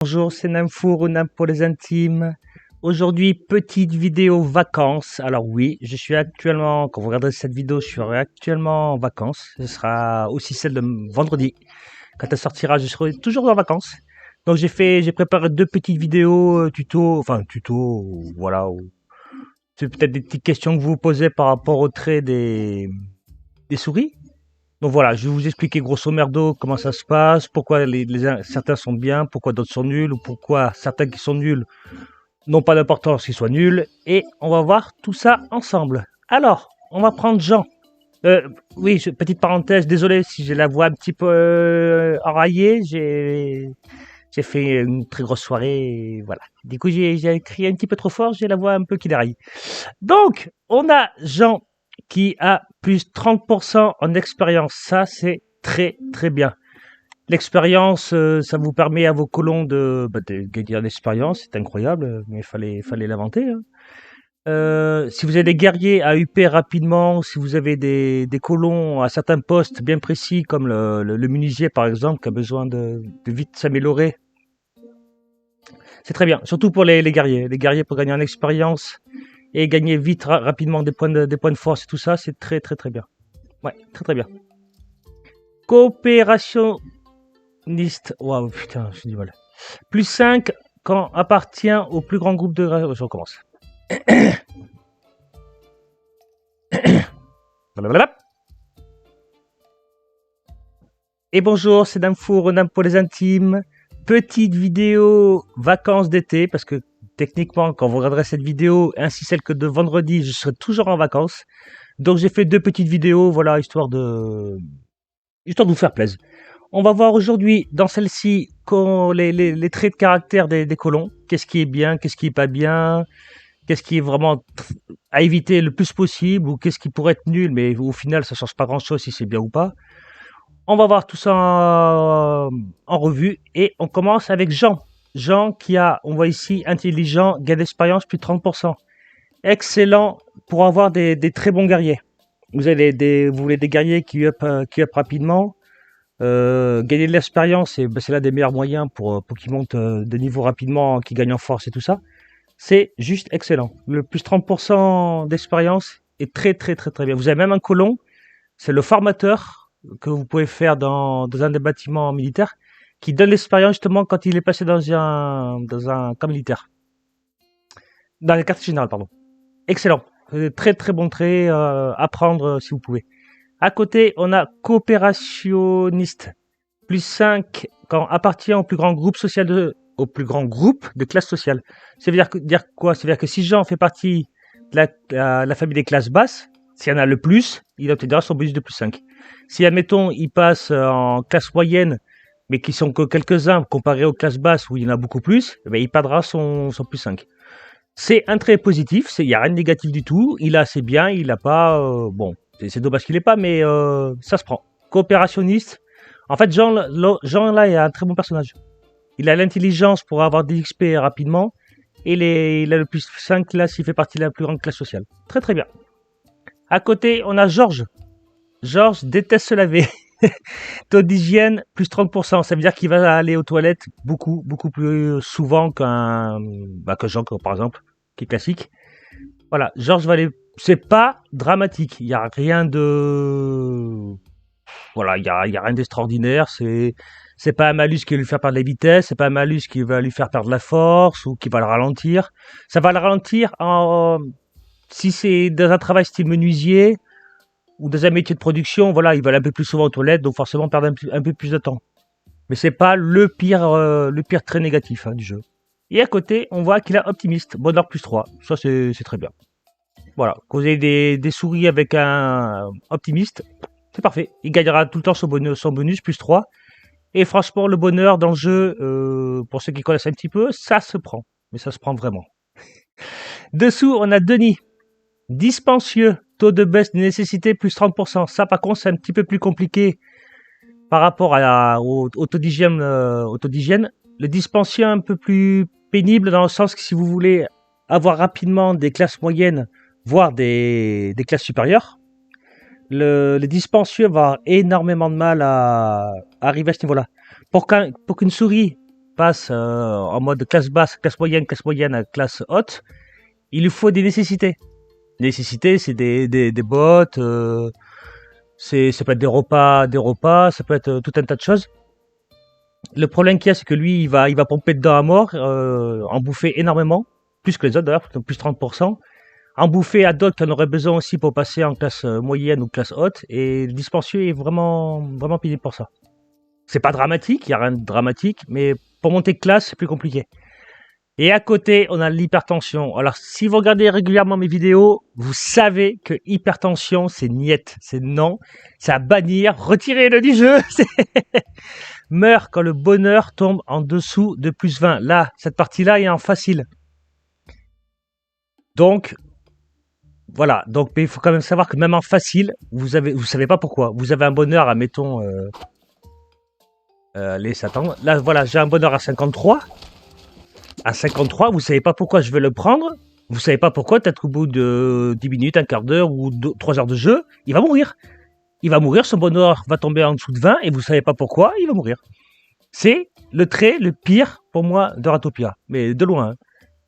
Bonjour, c'est Namfour ou Nam pour les intimes. Aujourd'hui, petite vidéo vacances. Alors oui, je suis actuellement, quand vous regarderez cette vidéo, je suis actuellement en vacances. Ce sera aussi celle de vendredi. Quand elle sortira, je serai toujours en vacances. Donc j'ai préparé deux petites vidéos tuto, voilà. C'est peut-être des petites questions que vous vous posez par rapport au trait des souris. Donc voilà, je vais vous expliquer grosso merdo comment ça se passe, pourquoi certains sont bien, pourquoi d'autres sont nuls, ou pourquoi certains qui sont nuls n'ont pas d'importance qu'ils soient nuls, et on va voir tout ça ensemble. Alors, on va prendre Jean. Oui, petite parenthèse, désolé si j'ai la voix un petit peu enraillée, j'ai fait une très grosse soirée, et voilà. Du coup, j'ai crié un petit peu trop fort, j'ai la voix un peu qui déraille. Donc, on a Jean qui a plus 30% en expérience. Ça, c'est très, très bien. L'expérience, ça vous permet à vos colons de gagner en expérience. C'est incroyable, mais fallait l'inventer. Hein. Si vous avez des guerriers à UP rapidement, si vous avez des colons à certains postes bien précis, comme le menuisier par exemple, qui a besoin de vite s'améliorer, c'est très bien. Surtout pour les guerriers. Les guerriers pour gagner en expérience et gagner vite, rapidement des points de force et tout ça, c'est très très très bien. Ouais, très très bien. Coopérationniste. Waouh, putain, je dis mal. Plus 5 quand appartient au plus grand groupe de... Je recommence. Et bonjour, c'est Namfour, Nam pour les intimes. Petite vidéo vacances d'été, parce que techniquement, quand vous regarderez cette vidéo, ainsi celle que de vendredi, je serai toujours en vacances. Donc j'ai fait deux petites vidéos, voilà, histoire de vous faire plaisir. On va voir aujourd'hui, dans celle-ci, les traits de caractère des colons. Qu'est-ce qui est bien, qu'est-ce qui est pas bien, qu'est-ce qui est vraiment à éviter le plus possible, ou qu'est-ce qui pourrait être nul, mais au final, ça change pas grand-chose si c'est bien ou pas. On va voir tout ça en revue, et on commence avec Jean. Jean qui a, on voit ici, intelligent, gain d'expérience, plus de 30%. Excellent pour avoir des très bons guerriers. Vous voulez des guerriers qui up rapidement. Gagner de l'expérience, c'est l'un des meilleurs moyens pour qu'ils montent de niveau rapidement, qu'ils gagnent en force et tout ça. C'est juste excellent. Le plus 30% d'expérience est très très très très bien. Vous avez même un colon, c'est le formateur que vous pouvez faire dans un des bâtiments militaires, qui donne l'expérience justement quand il est passé dans un camp militaire. Dans les cartes générales, pardon. Excellent. Très très bon trait à prendre si vous pouvez. À côté, on a coopérationniste. Plus 5 quand appartient au plus grand groupe social au plus grand groupe de classe sociale. Ça veut dire quoi? Ça veut dire que si Jean fait partie de la famille des classes basses, s'il y en a le plus, il obtiendra son bonus de plus 5. Si, admettons, il passe en classe moyenne, mais qui sont que quelques-uns comparé aux classes basses où il y en a beaucoup plus, eh bien, il perdra son plus 5. C'est un trait positif, il n'y a rien de négatif du tout. Il a assez bien, il n'a pas... bon, c'est dommage qu'il n'ait pas, mais ça se prend. Coopérationniste. En fait, Jean là, il a un très bon personnage. Il a l'intelligence pour avoir des XP rapidement. Et il a le plus 5 là s'il fait partie de la plus grande classe sociale. Très très bien. À côté, on a Georges. Georges déteste se laver. Taux d'hygiène, plus 30%. Ça veut dire qu'il va aller aux toilettes beaucoup plus souvent que Jean, par exemple, qui est classique. Voilà, Georges va aller... C'est pas dramatique. Il n'y a rien de... Voilà, il y a rien d'extraordinaire. C'est pas un malus qui va lui faire perdre la vitesse. C'est pas un malus qui va lui faire perdre la force ou qui va le ralentir. Ça va le ralentir si c'est dans un travail style menuisier ou dans un métier de production. Voilà, il va aller un peu plus souvent aux toilettes, donc forcément perdre un peu plus de temps. Mais c'est pas le pire trait négatif du jeu. Et à côté, on voit qu'il a optimiste, bonheur plus 3. Ça, c'est très bien. Voilà, quand vous avez des souris avec un optimiste, c'est parfait. Il gagnera tout le temps son bonus plus 3. Et franchement, le bonheur dans le jeu, pour ceux qui connaissent un petit peu, ça se prend. Mais ça se prend vraiment. Dessous, on a Denis. Dispensieux, taux de baisse de nécessité plus 30%. Ça, par contre, c'est un petit peu plus compliqué par rapport au taux d'hygiène. Le dispensieux est un peu plus pénible dans le sens que si vous voulez avoir rapidement des classes moyennes, voire des classes supérieures, le dispensieux va avoir énormément de mal à arriver à ce niveau-là. Pour qu'une souris passe en mode classe basse, classe moyenne à classe haute, il lui faut des nécessités. Nécessités, c'est des bottes, ça peut être des repas, ça peut être tout un tas de choses. Le problème qu'il y a, c'est que lui, il va pomper dedans à mort, en bouffer énormément, plus que les autres d'ailleurs, plus 30%. En bouffer à d'autres qui en auraient besoin aussi pour passer en classe moyenne ou classe haute, et le dispensieux est vraiment, vraiment pénible pour ça. C'est pas dramatique, il n'y a rien de dramatique, mais pour monter de classe, c'est plus compliqué. Et à côté, on a l'hypertension. Alors, si vous regardez régulièrement mes vidéos, vous savez que hypertension, c'est niette, c'est non, c'est à bannir, retirez-le du jeu. Meurt quand le bonheur tombe en dessous de plus 20. Là, cette partie-là est en facile. Donc, voilà. Donc, mais il faut quand même savoir que même en facile, vous savez pas pourquoi. Vous avez un bonheur, admettons, allez, ça attend. Là, voilà, j'ai un bonheur à 53. À 53, vous savez pas pourquoi je vais le prendre. Vous savez pas pourquoi, peut-être qu'au bout de 10 minutes, un quart d'heure ou 3 heures de jeu, il va mourir. Il va mourir, son bonheur va tomber en dessous de 20 et vous savez pas pourquoi, il va mourir. C'est le trait le pire pour moi de Ratopia, mais de loin. Hein.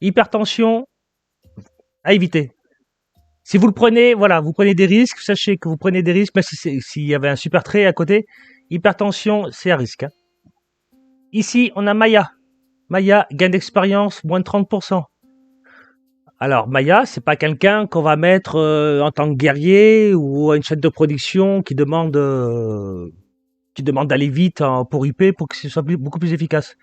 Hypertension, à éviter. Si vous le prenez, voilà, vous prenez des risques, sachez que vous prenez des risques, même s'il y avait un super trait à côté, hypertension, c'est à risque. Hein. Ici, on a Maya. Maya, gain d'expérience, moins de 30%. Alors, Maya, c'est pas quelqu'un qu'on va mettre en tant que guerrier ou à une chaîne de production qui demande d'aller vite pour IP pour que ce soit beaucoup plus efficace.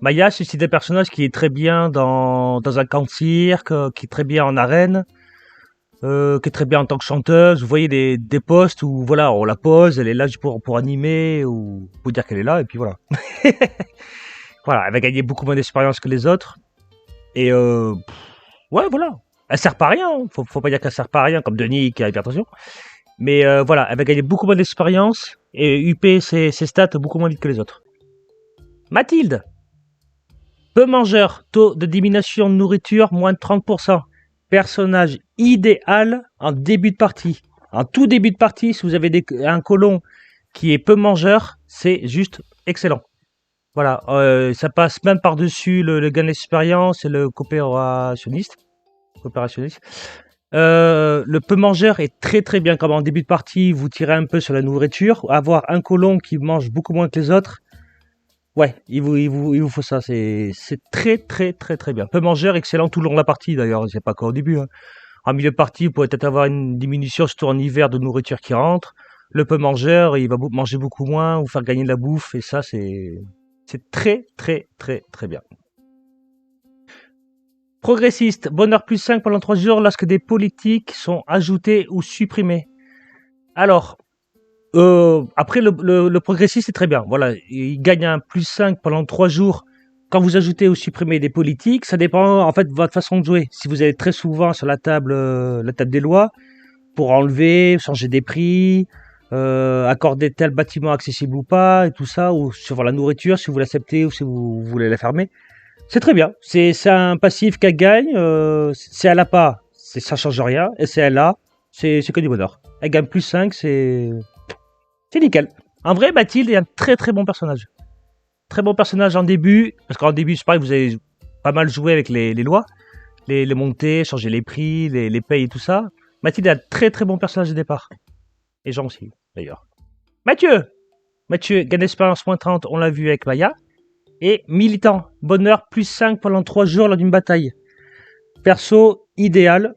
Maya, c'est des personnages qui est très bien dans un camp de cirque, qui est très bien en arène, qui est très bien en tant que chanteuse. Vous voyez des postes où voilà, on la pose, elle est là pour animer ou pour dire qu'elle est là et puis voilà. Voilà, elle va gagner beaucoup moins d'expérience que les autres. Et ouais, voilà. Elle sert pas à rien. Hein. Faut pas dire qu'elle sert pas à rien, comme Denis qui a hypertension. Mais voilà, elle va gagner beaucoup moins d'expérience et UP ses stats beaucoup moins vite que les autres. Mathilde. Peu mangeur, taux de diminution de nourriture, moins de 30%. Personnage idéal en début de partie. En tout début de partie, si vous avez un colon qui est peu mangeur, c'est juste excellent. Voilà, ça passe même par-dessus le gain d'expérience et le coopérationniste. Le peu mangeur est très très bien. Comme en début de partie, vous tirez un peu sur la nourriture. Avoir un colon qui mange beaucoup moins que les autres, ouais, il vous faut ça. C'est très très très très bien. Peu mangeur, excellent tout le long de la partie d'ailleurs. C'est pas qu'au début. Hein. En milieu de partie, vous pouvez peut-être avoir une diminution, surtout en hiver, de nourriture qui rentre. Le peu mangeur, il va manger beaucoup moins, vous faire gagner de la bouffe, et ça, c'est très, très, très, très bien. Progressiste, bonheur plus 5 pendant 3 jours lorsque des politiques sont ajoutés ou supprimés. Alors, après, le progressiste, c'est très bien. Voilà, il gagne un plus 5 pendant 3 jours quand vous ajoutez ou supprimez des politiques. Ça dépend, en fait, de votre façon de jouer. Si vous allez très souvent sur la table des lois, pour enlever, changer des prix, accorder tel bâtiment accessible ou pas, et tout ça, ou sur la nourriture, si vous l'acceptez ou si vous voulez la fermer. C'est très bien. C'est un passif qu'elle gagne. Si elle a pas, ça change rien. Et si elle a, c'est que du bonheur. Elle gagne plus 5, c'est nickel. En vrai, Mathilde est un très très bon personnage. Très bon personnage en début, parce qu'en début, c'est pareil, vous avez pas mal joué avec les lois, les montées, changer les prix, les payes et tout ça. Mathilde est un très très bon personnage de départ. Et Jean aussi, d'ailleurs. Mathieu, gain d'expérience moins 30, on l'a vu avec Maya. Et militant, bonheur plus 5 pendant 3 jours lors d'une bataille. Perso idéal.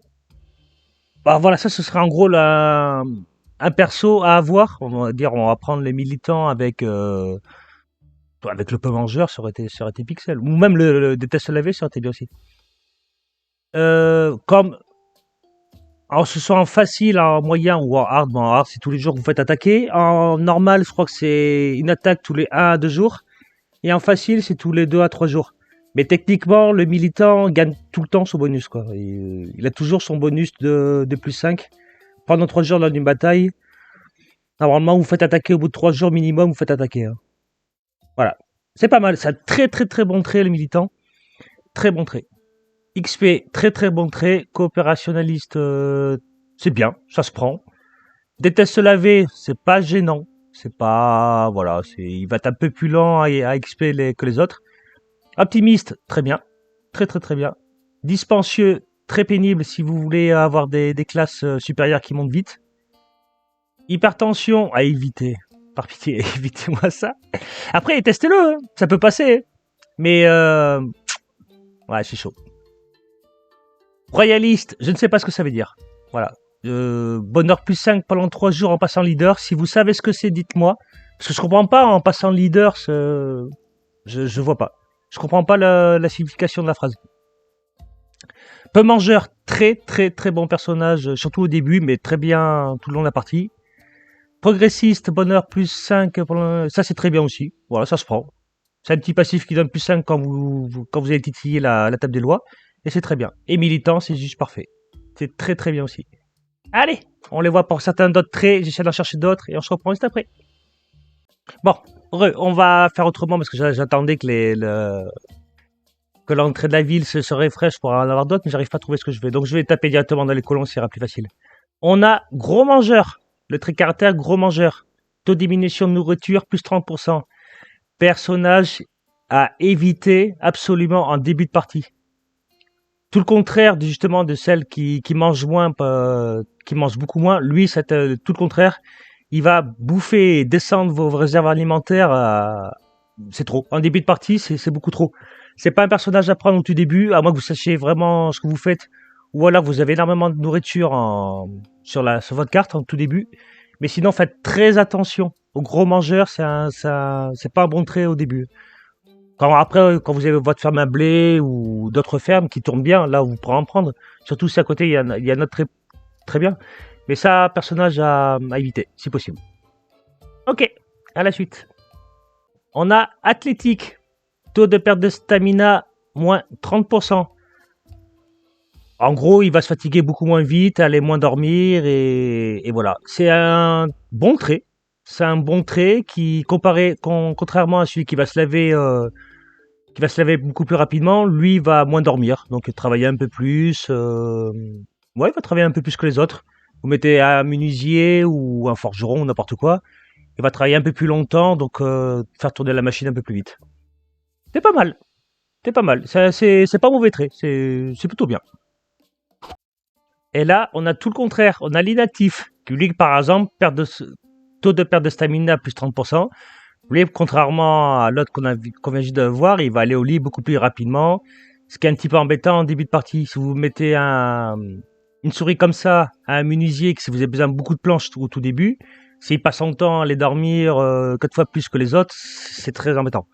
Bah voilà, ça ce serait en gros un perso à avoir. On va prendre les militants avec le peu mangeur, ça aurait été pixel. Ou même le déteste laver, ça aurait été bien aussi. Comme alors, ce soit en facile, en moyen ou en hard. Bon, en hard, c'est tous les jours que vous faites attaquer. En normal, je crois que c'est une attaque tous les 1 à 2 jours. Et en facile, c'est tous les 2 à 3 jours. Mais techniquement, le militant gagne tout le temps son bonus, quoi. Il a toujours son bonus de plus 5. Pendant 3 jours lors d'une bataille, normalement, vous faites attaquer au bout de 3 jours minimum, vous faites attaquer. Hein. Voilà. C'est pas mal. C'est un très très très bon trait, le militant. Très bon trait. XP, très très bon trait. Coopérationnaliste, c'est bien. Ça se prend. Déteste se laver, c'est pas gênant. C'est pas... Voilà. Il va être un peu plus lent à XP que les autres. Optimiste, très bien. Très très très bien. Dispensieux, très pénible si vous voulez avoir des classes supérieures qui montent vite. Hypertension, à éviter. Par pitié, évitez-moi ça. Après, testez-le, hein. Ça peut passer. Mais, ouais, c'est chaud. Royaliste, je ne sais pas ce que ça veut dire. Voilà. Bonheur plus 5 pendant 3 jours en passant leader. Si vous savez ce que c'est, dites-moi. Parce que je comprends pas en passant leader, je vois pas. Je comprends pas la signification de la phrase. Peu mangeur, très très très bon personnage, surtout au début, mais très bien tout le long de la partie. Progressiste, bonheur plus 5, ça c'est très bien aussi. Voilà, ça se prend. C'est un petit passif qui donne plus 5 quand vous allez titiller la table des lois. Et c'est très bien. Et militant, c'est juste parfait. C'est très très bien aussi. Allez, on les voit pour certains d'autres traits. J'essaie d'en chercher d'autres et on se reprend juste après. Bon, on va faire autrement parce que j'attendais que l'entrée de la ville se rafraîche pour en avoir d'autres, mais j'arrive pas à trouver ce que je veux. Donc je vais taper directement dans les colons, ça sera plus facile. On a gros mangeur. Le trait caractère gros mangeur. Taux de diminution de nourriture plus 30%. Personnage à éviter absolument en début de partie. Tout le contraire justement de celle qui mange moins, qui mange beaucoup moins. Lui, c'est tout le contraire. Il va bouffer et descendre vos réserves alimentaires. C'est trop. En début de partie, c'est beaucoup trop. C'est pas un personnage à prendre au tout début, à moins que vous sachiez vraiment ce que vous faites, ou alors que vous avez énormément de nourriture sur votre carte en tout début. Mais sinon, faites très attention. Au gros mangeur, c'est pas un bon trait au début. Après, quand vous avez votre ferme à blé ou d'autres fermes qui tournent bien, là, vous pourrez en prendre. Surtout si à côté, il y a un autre très, très bien. Mais ça, personnage à éviter, si possible. Ok, à la suite. On a athlétique. Taux de perte de stamina, moins 30%. En gros, il va se fatiguer beaucoup moins vite, aller moins dormir et voilà. C'est un bon trait. C'est un bon trait qui, contrairement à celui qui va se laver beaucoup plus rapidement, lui va moins dormir, donc travailler un peu plus. Ouais, il va travailler un peu plus que les autres. Vous mettez un menuisier ou un forgeron ou n'importe quoi, il va travailler un peu plus longtemps, donc faire tourner la machine un peu plus vite. C'est pas mal. C'est pas mal. C'est pas mauvais trait. C'est plutôt bien. Et là, on a tout le contraire. On a l'inactif. Qui lui, par exemple, taux de perte de stamina plus 30%. Lui, contrairement à l'autre qu'on vient juste de voir, il va aller au lit beaucoup plus rapidement. Ce qui est un petit peu embêtant en début de partie. Si vous mettez une souris comme ça à un menuisier, que si vous avez besoin de beaucoup de planches au tout début, s'il passe son temps à aller dormir 4 fois plus que les autres, c'est très embêtant.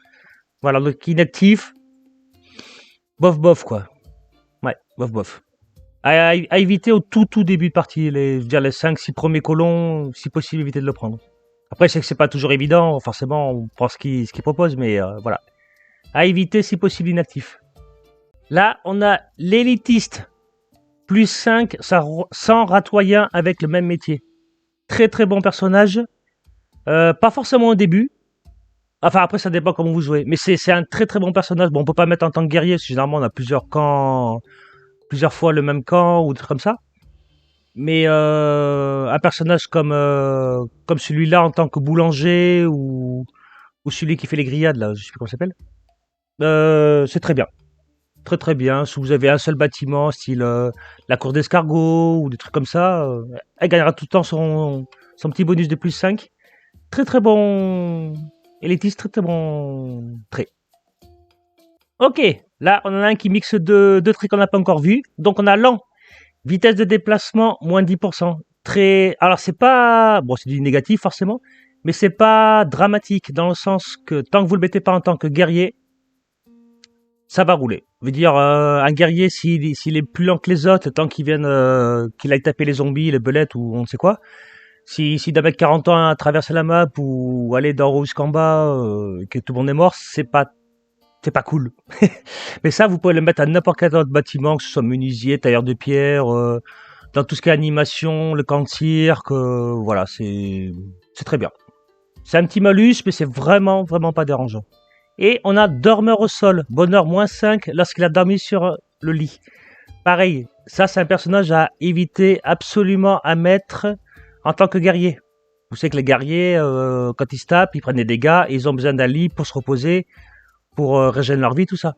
Voilà, donc inactif, bof quoi. Ouais, bof. À éviter au tout début de partie, les 5-6 premiers colons, si possible, éviter de le prendre. Après, je sais que c'est pas toujours évident, forcément, on prend ce qu'il propose, mais voilà. À éviter, si possible, inactif. Là, on a l'élitiste. Plus 5, sans ratoyant avec le même métier. Très très bon personnage. Pas forcément au début. Enfin, après, ça dépend comment vous jouez. Mais c'est un très très bon personnage. Bon, on peut pas mettre en tant que guerrier, parce que généralement, on a plusieurs camps, plusieurs fois le même camp, ou des trucs comme ça. Mais un personnage comme celui-là en tant que boulanger, ou celui qui fait les grillades, là, je sais plus comment ça s'appelle. C'est très bien. Très très bien. Si vous avez un seul bâtiment, style la cour d'escargot, ou des trucs comme ça, elle gagnera tout le temps son petit bonus de plus 5. Très très bon élitiste, très très bon trait. Ok, là on en a un qui mixe deux traits qu'on n'a pas encore vus. Donc on a lent, vitesse de déplacement, moins 10%. Alors c'est pas... Bon, c'est du négatif forcément, mais c'est pas dramatique, dans le sens que tant que vous le mettez pas en tant que guerrier, ça va rouler. Je veux dire, un guerrier, s'il est plus lent que les autres, tant qu'il aille taper les zombies, les belettes ou on ne sait quoi, s'il doit mettre 40 ans à traverser la map ou aller d'en haut jusqu'en bas, que tout le monde est mort, c'est pas cool. Mais ça, vous pouvez le mettre à n'importe quel autre bâtiment, que ce soit menuisier, tailleur de pierre, dans tout ce qui est animation, le camp de cirque, voilà, c'est très bien. C'est un petit malus, mais c'est vraiment pas dérangeant. Et on a dormeur au sol, bonheur moins 5 lorsqu'il a dormi sur le lit. Pareil, ça c'est un personnage à éviter absolument à mettre en tant que guerrier. Vous savez que les guerriers, quand ils se tapent, ils prennent des dégâts et ils ont besoin d'un lit pour se reposer pour régénérer leur vie, tout ça.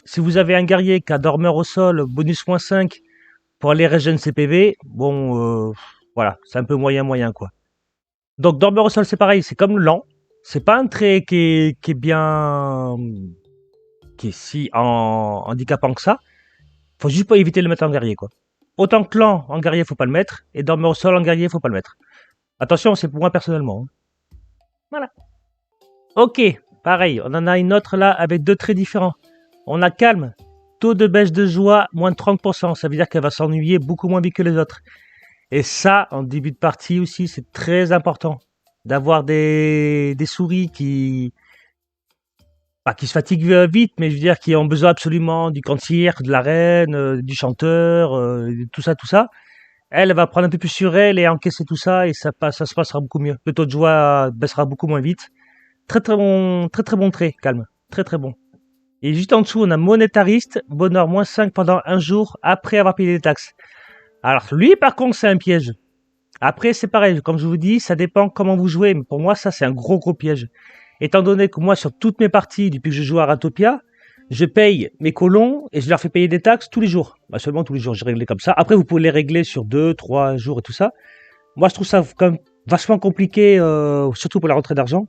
Si vous avez un guerrier qui a dormeur au sol, bonus -5 pour aller régénérer ses PV, bon, voilà, c'est un peu moyen quoi. Donc dormeur au sol, c'est pareil, c'est comme lent. C'est pas un trait qui est bien, qui est si handicapant que ça. Faut juste pas éviter de le mettre en guerrier, quoi. Autant que lent en guerrier, faut pas le mettre, et dormeur au sol en guerrier, faut pas le mettre. Attention, c'est pour moi personnellement, hein. Voilà. Ok, pareil, on en a une autre là avec deux traits différents. On a calme, taux de baisse de joie, moins de 30%. Ça veut dire qu'elle va s'ennuyer beaucoup moins vite que les autres. Et ça, en début de partie aussi, c'est très important. D'avoir des souris qui se fatiguent vite, mais je veux dire qui ont besoin absolument du cantier, de la reine, du chanteur, tout ça, tout ça. Elle va prendre un peu plus sur elle et encaisser tout ça et ça se passera beaucoup mieux. Le taux de joie baissera beaucoup moins vite. Très très bon trait, calme. Très très bon. Et juste en dessous, on a monétariste, bonheur -5 pendant un jour après avoir payé les taxes. Alors lui, par contre, c'est un piège. Après, c'est pareil, comme je vous dis, ça dépend comment vous jouez. Mais pour moi, ça, c'est un gros piège. Étant donné que moi, sur toutes mes parties, depuis que je joue à Ratopia, je paye mes colons et je leur fais payer des taxes tous les jours. Bah, seulement tous les jours, je règle comme ça. Après, vous pouvez les régler sur 2, 3 jours et tout ça. Moi, je trouve ça quand même vachement compliqué, surtout pour la rentrée d'argent.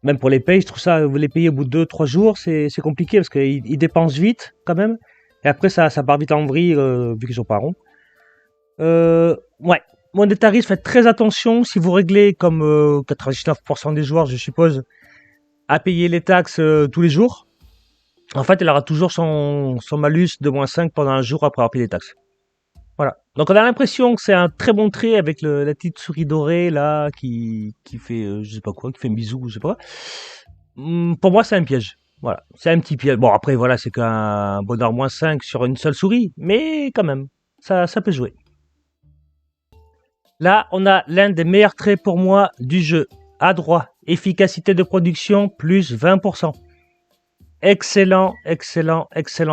Même pour les payes, je trouve ça, vous les payer au bout de 2, 3 jours, c'est compliqué parce qu'ils dépensent vite quand même. Et après, ça part vite en vrille, vu qu'ils sont pas ronds. Ouais. Monétariste, faites très attention si vous réglez comme 99% des joueurs, je suppose, à payer les taxes tous les jours. En fait, elle aura toujours son malus de -5 pendant un jour après avoir payé les taxes. Voilà. Donc on a l'impression que c'est un très bon trait avec la petite souris dorée là qui fait je sais pas quoi, qui fait un bisou, je sais pas. Pour moi, c'est un piège. Voilà, c'est un petit piège. Bon après voilà, c'est qu'un bonheur -5 sur une seule souris, mais quand même, ça peut jouer. Là, on a l'un des meilleurs traits pour moi du jeu. À droite, efficacité de production plus 20%. Excellent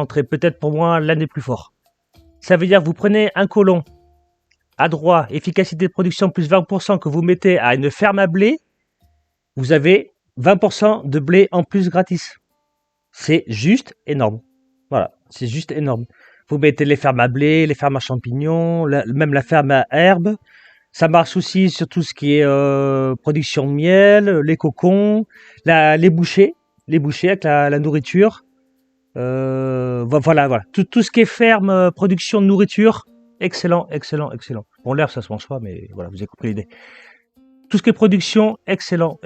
trait. Peut-être pour moi l'un des plus forts. Ça veut dire que vous prenez un colon à droite, efficacité de production plus 20% que vous mettez à une ferme à blé, vous avez 20% de blé en plus gratis. C'est juste énorme. Voilà, c'est juste énorme. Vous mettez les fermes à blé, les fermes à champignons, même la ferme à herbes. Ça marche aussi sur tout ce qui est production de miel, les cocons, les bouchers avec la nourriture. Voilà. Tout ce qui est ferme, production de nourriture, excellent. Bon, l'herbe, ça se mange pas, mais voilà, vous avez compris l'idée. Tout ce qui est production, excellent.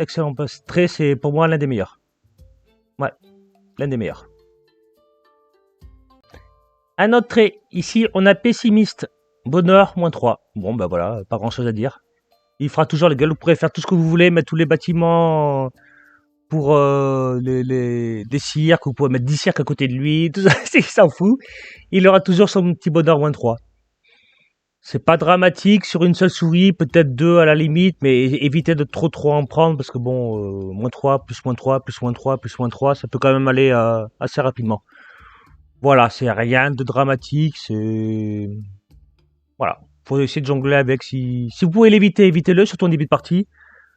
Trait, c'est pour moi l'un des meilleurs. Ouais, l'un des meilleurs. Un autre trait, ici, on a pessimiste. Bonheur, -3. Bon, ben voilà, pas grand chose à dire. Il fera toujours les gars, vous pourrez faire tout ce que vous voulez, mettre tous les bâtiments pour des cirques, vous pouvez mettre 10 cirques à côté de lui, tout ça, il s'en fout. Il aura toujours son petit bonheur -3. C'est pas dramatique sur une seule souris, peut-être 2 à la limite, mais évitez de trop en prendre parce que bon, -3, plus -3, plus -3, plus -3, ça peut quand même aller assez rapidement. Voilà, c'est rien de dramatique, c'est... Voilà, faut essayer de jongler avec. Si vous pouvez l'éviter, évitez-le, surtout en début de partie.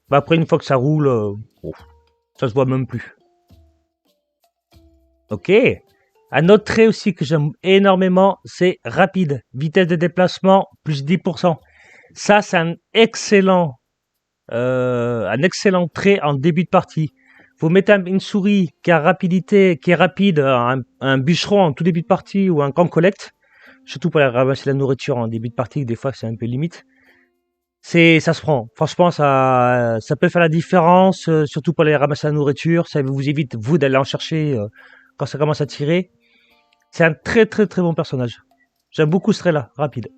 Bah après, une fois que ça roule, ça se voit même plus. Ok. Un autre trait aussi que j'aime énormément, c'est rapide. Vitesse de déplacement, plus 10%. Ça, c'est un excellent trait en début de partie. Vous mettez une souris qui a rapidité, qui est rapide, un bûcheron en tout début de partie ou un camp collecte, surtout pour aller ramasser la nourriture en début de partie, des fois c'est un peu limite. Ça se prend. Franchement, ça peut faire la différence, surtout pour aller ramasser la nourriture. Ça vous évite, vous, d'aller en chercher quand ça commence à tirer. C'est un très bon personnage. J'aime beaucoup ce trait-là, rapide.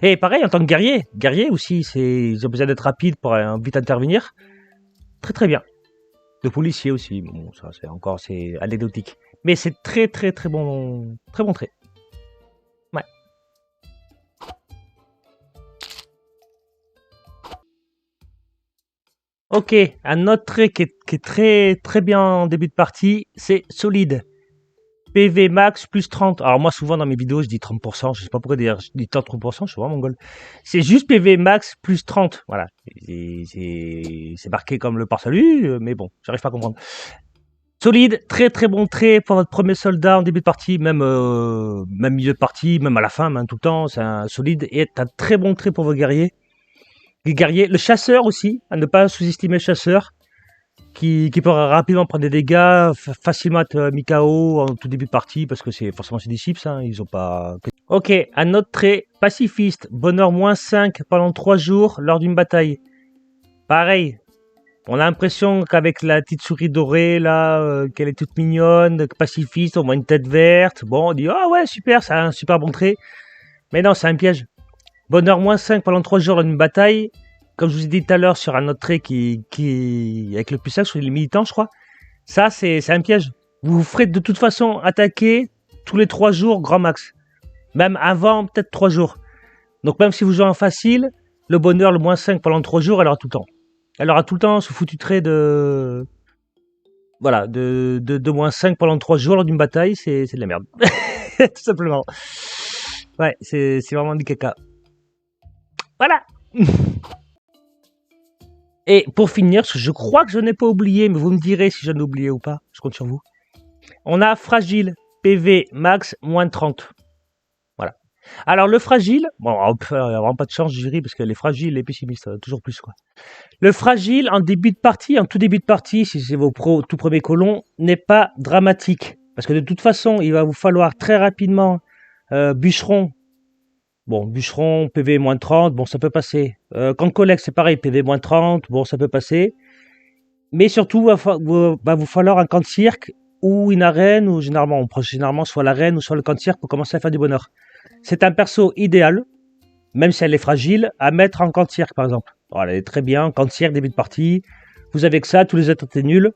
Et pareil, en tant que guerrier aussi, ils ont besoin d'être rapide pour vite intervenir. Très bien. De policier aussi, bon, ça c'est anecdotique. Mais c'est très bon trait. Ouais. Ok, un autre trait qui est très bien en début de partie, c'est solide. PV max plus 30. Alors moi souvent dans mes vidéos je dis 30%, je sais pas pourquoi d'ailleurs je dis 30%, je suis vraiment mongol. C'est juste PV max plus 30. Voilà. C'est marqué comme le pare-salut, mais bon, j'arrive pas à comprendre. Solide, très très bon trait pour votre premier soldat en début de partie, même milieu de partie, même à la fin, même tout le temps, c'est un solide et un très bon trait pour vos guerriers. Les guerriers, le chasseur aussi, à ne pas sous-estimer le chasseur, qui peut rapidement prendre des dégâts, facilement être mis KO en tout début de partie, parce que c'est forcément c'est des chips, hein, ils ont pas... Ok, un autre trait, pacifiste, bonheur -5 pendant 3 jours lors d'une bataille. Pareil, on a l'impression qu'avec la petite souris dorée, là, qu'elle est toute mignonne, pacifiste, on voit une tête verte. Bon, on dit, ah ouais, super, c'est un super bon trait. Mais non, c'est un piège. Bonheur -5 pendant 3 jours dans une bataille. Comme je vous ai dit tout à l'heure sur un autre trait qui avec le +5 sur les militants, je crois. Ça, c'est un piège. Vous vous ferez de toute façon attaquer tous les 3 jours, grand max. Même avant, peut-être 3 jours. Donc même si vous jouez en facile, le bonheur, le -5 pendant 3 jours, elle aura tout le temps. Elle aura tout le temps ce foutu trait de... Voilà, de -5 pendant 3 jours lors d'une bataille, c'est de la merde. Tout simplement. Ouais, c'est vraiment du caca. Voilà. Et pour finir, parce que je crois que je n'ai pas oublié, mais vous me direz si j'en ai oublié ou pas, je compte sur vous. On a fragile, PV max, -30. Voilà. Alors le fragile, bon, il n'y a vraiment pas de chance, je dirais, parce que les fragiles, les pessimistes, toujours plus, quoi. Le fragile, en début de partie, en tout début de partie, si c'est vos tout premiers colons, n'est pas dramatique. Parce que de toute façon, il va vous falloir très rapidement bûcheron. Bon, bûcheron, PV -30, bon, ça peut passer. Quand collecte, c'est pareil, PV -30, bon, ça peut passer. Mais surtout, va vous falloir un camp de cirque ou une arène, ou généralement, on prend généralement soit l'arène ou soit le camp de cirque pour commencer à faire du bonheur. C'est un perso idéal, même si elle est fragile, à mettre en camp de cirque, par exemple. Voilà, elle est très bien, camp de cirque, début de partie. Vous avez que ça, tous les autres étaient nuls.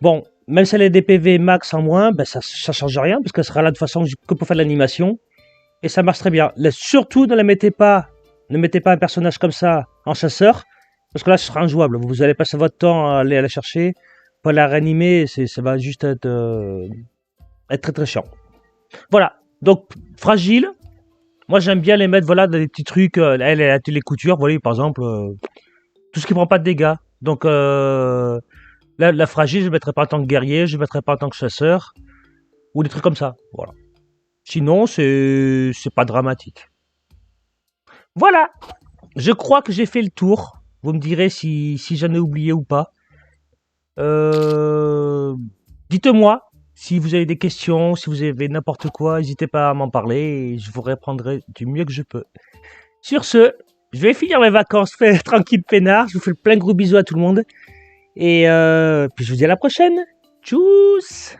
Bon, même si elle est des PV max en moins, ben ça change rien, parce qu'elle sera là de façon que pour faire de l'animation. Et ça marche très bien. Là, surtout, ne mettez pas un personnage comme ça en chasseur, parce que là, ce sera injouable. Vous allez passer votre temps à aller la chercher, pas la réanimer, ça va juste être très très chiant. Voilà, donc fragile. Moi, j'aime bien les mettre, voilà, dans des petits trucs. Elle a les coutures, voilà, par exemple, tout ce qui prend pas de dégâts. Donc, la fragile, je ne mettrai pas en tant que guerrier, je ne mettrai pas en tant que chasseur, ou des trucs comme ça. Voilà. Sinon, c'est pas dramatique. Voilà. Je crois que j'ai fait le tour. Vous me direz si j'en ai oublié ou pas. Dites-moi si vous avez des questions, si vous avez n'importe quoi, n'hésitez pas à m'en parler et je vous répondrai du mieux que je peux. Sur ce, je vais finir mes vacances tranquille peinard. Je vous fais plein de gros bisous à tout le monde. Et puis je vous dis à la prochaine. Tchuss!